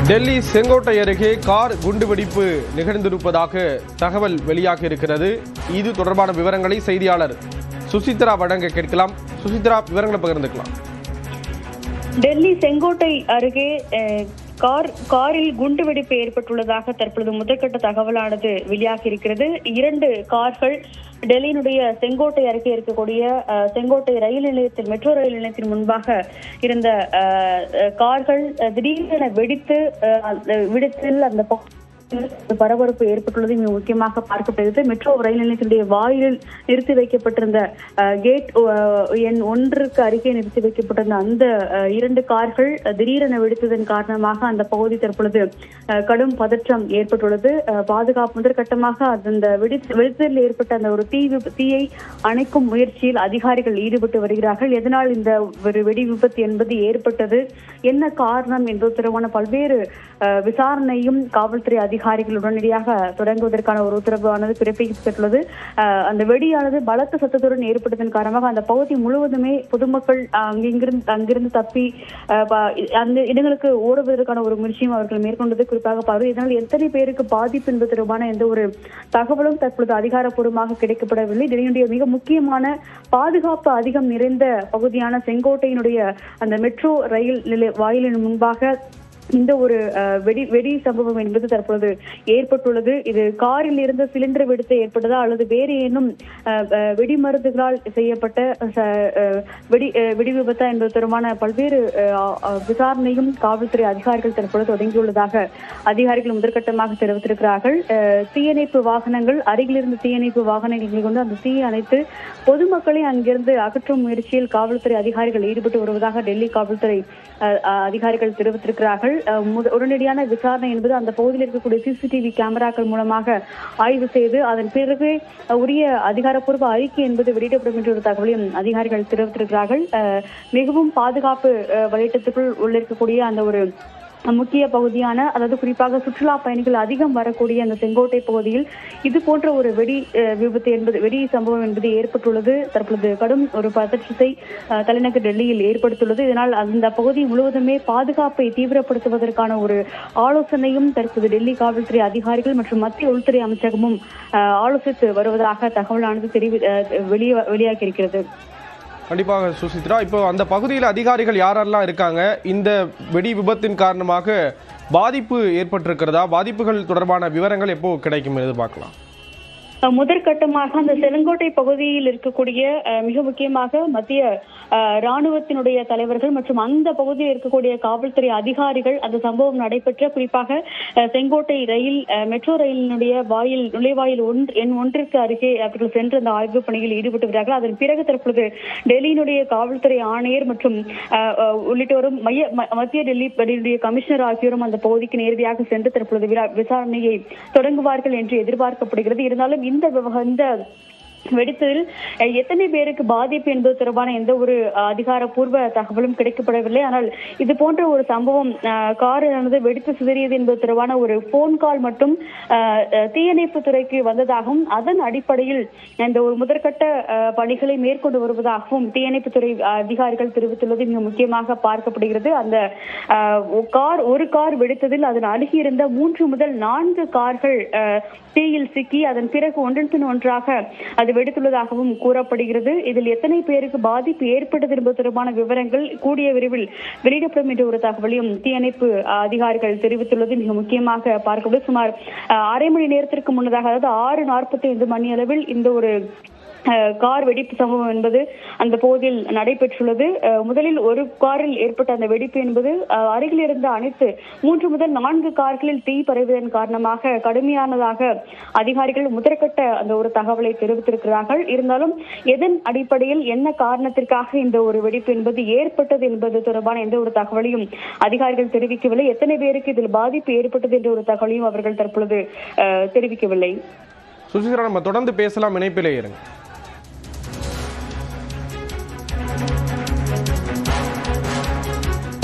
டெல்லி செங்கோட்டை அருகே கார் குண்டுவெடிப்பு நிகழ்ந்திருப்பதாக தகவல் வெளியாக இருக்கிறது. இது தொடர்பான விவரங்களை செய்தியாளர் சுசித்ரா வழங்க கேட்கலாம். சுசித்ரா, விவரங்களை பகிர்ந்துக்கலாம். டெல்லி செங்கோட்டை அருகே காரில் குண்டுவெடிப்பு ஏற்பட்டுள்ளதாக தற்பொழுது முதற்கட்ட தகவலானது வெளியாகி இருக்கிறது. 2 கார்கள் டெல்லியினுடைய செங்கோட்டை அருகே இருக்கக்கூடிய செங்கோட்டை ரயில் நிலையத்தில், மெட்ரோ ரயில் நிலையத்தின் முன்பாக இருந்த கார்கள் திடீரென வெடித்தில் அந்த பரபரப்பு ஏற்பட்டுள்ளது மிக முக்கியமாக பார்க்கப்படுகிறது. மெட்ரோ ரயில் நிலையத்தினுடைய வாயிலில் நிறுத்தி வைக்கப்பட்டிருந்த கேட் எண் 1க்கு அருகே நிறுத்தி வைக்கப்பட்டிருந்த அந்த 2 கார்கள் திடீரென வெடித்ததன் காரணமாக அந்த பகுதி தற்பொழுது கடும் பதற்றம் ஏற்பட்டுள்ளது. பாதுகாப்பு முதற்கட்டமாக அந்த வெடித்ததில் ஏற்பட்ட அந்த ஒரு தீயை அணைக்கும் முயற்சியில் அதிகாரிகள் ஈடுபட்டு வருகிறார்கள். எதனால் இந்த ஒரு வெடி விபத்து என்பது ஏற்பட்டது, என்ன காரணம் என்பது தொடர்பான பல்வேறு விசாரணையும் காவல்துறை அதிகாரிகள் உடனடியாக தொடங்குவதற்கான ஒரு உத்தரவானது பிறப்பிக்கப்பட்டுள்ளது. அந்த வெடியானது பலத்த சத்தத்துடன் ஏற்பட்டதன் காரணமாக அந்த பகுதி முழுவதுமே பொதுமக்கள் அங்கிருந்து தப்பி அந்த இடங்களுக்கு ஓடுவதற்கான ஒரு முயற்சியும் அவர்கள் மேற்கொண்டது குறிப்பாக பார்வை. இதனால் எத்தனை பேருக்கு பாதிப்பு என்பது தொடர்பான எந்த ஒரு தகவலும் தற்பொழுது அதிகாரப்பூர்வமாக கிடைக்கப்படவில்லை. டெல்லியினுடைய மிக முக்கியமான பாதுகாப்பு அதிகம் நிறைந்த பகுதியான செங்கோட்டையினுடைய அந்த மெட்ரோ ரயில் வாயிலின் முன்பாக இந்த ஒரு வெடி சம்பவம் என்பது தற்பொழுது ஏற்பட்டுள்ளது. இது காரில் இருந்த சிலிண்டர் வெடித்து ஏற்பட்டதா அல்லது வேறு ஏனும் வெடிமருந்துகளால் செய்யப்பட்ட வெடி விபத்தா என்பது தொடர்பான பல்வேறு விசாரணையும் காவல்துறை அதிகாரிகள் தற்பொழுது தொடங்கியுள்ளதாக அதிகாரிகள் முதற்கட்டமாக தெரிவித்திருக்கிறார்கள். தீயணைப்பு வாகனங்கள், அருகிலிருந்து தீயணைப்பு வாகனங்களை கொண்டு அந்த தீயை அணைத்து பொதுமக்களை அங்கிருந்து அகற்றும் முயற்சியில் காவல்துறை அதிகாரிகள் ஈடுபட்டு வருவதாக டெல்லி காவல்துறை அதிகாரிகள் தெரிவித்திருக்கிறார்கள். உடனடியான விசாரணை என்பது அந்த பகுதியில் இருக்கக்கூடிய சிசிடிவி கேமராக்கள் மூலமாக ஆய்வு செய்து அதன் பிறகு உரிய அதிகாரப்பூர்வ அறிக்கை என்பது வெளியிடப்படும் என்ற ஒரு தகவலையும் அதிகாரிகள் தெரிவித்திருக்கிறார்கள். மிகவும் பாதுகாப்பு வளையத்துக்குள் உள்ள இருக்கக்கூடிய அந்த ஒரு முக்கிய பகுதியான, அதாவது குறிப்பாக சுற்றுலா பயணிகள் அதிகம் வரக்கூடிய அந்த செங்கோட்டை பகுதியில் இது போன்ற ஒரு வெடி சம்பவம் என்பது ஏற்பட்டுள்ளது. தற்பொழுது கடும் ஒரு பதற்றத்தை தலைநகர் டெல்லியில் ஏற்படுத்தியுள்ளது. இதனால் அந்த பகுதி முழுவதுமே பாதுகாப்பை தீவிரப்படுத்துவதற்கான ஒரு ஆலோசனையும் தற்போது டெல்லி காவல்துறை அதிகாரிகள் மற்றும் மத்திய உள்துறை அமைச்சகமும் ஆலோசித்து வருவதாக தகவலானது வெளியாகி இருக்கிறது. கண்டிப்பாக சுசித்ரா, இப்போ அந்த பகுதியில் அதிகாரிகள் யாரெல்லாம் இருக்காங்க? இந்த வெடி விபத்தின் காரணமாக பாதிப்பு ஏற்பட்டிருக்கிறதா? பாதிப்புகள் தொடர்பான விவரங்கள் எப்போ கிடைக்கும் எதிர்பார்க்கலாம்? முதற்கட்டமாக அந்த செங்கோட்டை பகுதியில் இருக்கக்கூடிய மிக முக்கியமாக மத்திய ராணுவத்தினுடைய தலைவர்கள் மற்றும் அந்த பகுதியில் இருக்கக்கூடிய காவல்துறை அதிகாரிகள் அந்த சம்பவம் நடைபெற்ற குறிப்பாக செங்கோட்டை மெட்ரோ ரயிலினுடைய நுழைவாயில் எண் 1க்கு அருகே அவர்கள் சென்று அந்த ஆய்வு பணியில் ஈடுபட்டு வருகிறார்கள். அதன் பிறகு தற்பொழுது டெல்லியினுடைய காவல்துறை ஆணையர் மற்றும் உள்ளிட்டோரும் மத்திய டெல்லியுடைய கமிஷனர் ஆகியோரும் அந்த பகுதிக்கு நேரடியாக சென்று தற்பொழுது விசாரணையை தொடங்குவார்கள் என்று எதிர்பார்க்கப்படுகிறது. இருந்தாலும் இந்த வெடித்ததில் எத்தனை பேருக்கு பாதிப்பு என்பது தொடர்பான எந்த ஒரு அதிகாரப்பூர்வ தகவலும் கிடைக்கப்படவில்லை. ஆனால் இது போன்ற ஒரு சம்பவம் காரானது வெடித்து சிதறியது என்பது தொடர்பான ஒரு போன் கால் மட்டும் தீயணைப்பு துறைக்கு வந்ததாகவும் அதன் அடிப்படையில் இந்த ஒரு முதற்கட்ட பணிகளை மேற்கொண்டு வருவதாகவும் தீயணைப்பு துறை அதிகாரிகள் தெரிவித்துள்ளது மிக முக்கியமாக பார்க்கப்படுகிறது. அந்த ஒரு கார் வெடித்ததில் அதன் அருகியிருந்த 3 முதல் 4 கார்கள் தீயில் சிக்கி அதன் பிறகு ஒன்றன் ஒன்றாக அது வெடித்துள்ளதாகவும் கூறப்படுகிறது. இதில் எத்தனை பேருக்கு பாதிப்பு ஏற்பட்டது என்பது தொடர்பான விவரங்கள் கூடிய விரைவில் வெளியிடப்படும் என்ற ஒரு தகவலையும் தீயணைப்பு அதிகாரிகள் தெரிவித்துள்ளது மிக முக்கியமாக பார்க்கப்படுது. சுமார் அரை மணி நேரத்திற்கு முன்னதாக, அதாவது 6:45 மணி அளவில் இந்த ஒரு கார் வெடிப்பு சம்பவம் என்பது அந்த பகுதியில் நடைபெற்றுள்ளது. முதலில் ஒரு காரில் ஏற்பட்ட அந்த வெடிப்பு என்பது அருகில் இருந்த அனைத்து 3 முதல் 4 கார்களில் தீ பரவியதன் காரணமாக கடுமையானதாக அதிகாரிகள் முதற்கட்ட அந்த ஒரு தகவலை தெரிவித்திருக்கிறார்கள். இருந்தாலும் எதன் அடிப்படையில் என்ன காரணத்திற்காக இந்த ஒரு வெடிப்பு என்பது ஏற்பட்டது என்பது தொடர்பான எந்த ஒரு தகவலையும் அதிகாரிகள் தெரிவிக்கவில்லை. எத்தனை பேருக்கு இதில் பாதிப்பு ஏற்பட்டது என்ற ஒரு தகவலையும் அவர்கள் தற்பொழுது தெரிவிக்கவில்லை. சுசித்ரா, நம்ம தொடர்ந்து பேசலாம், இணைப்பிலே இருங்க.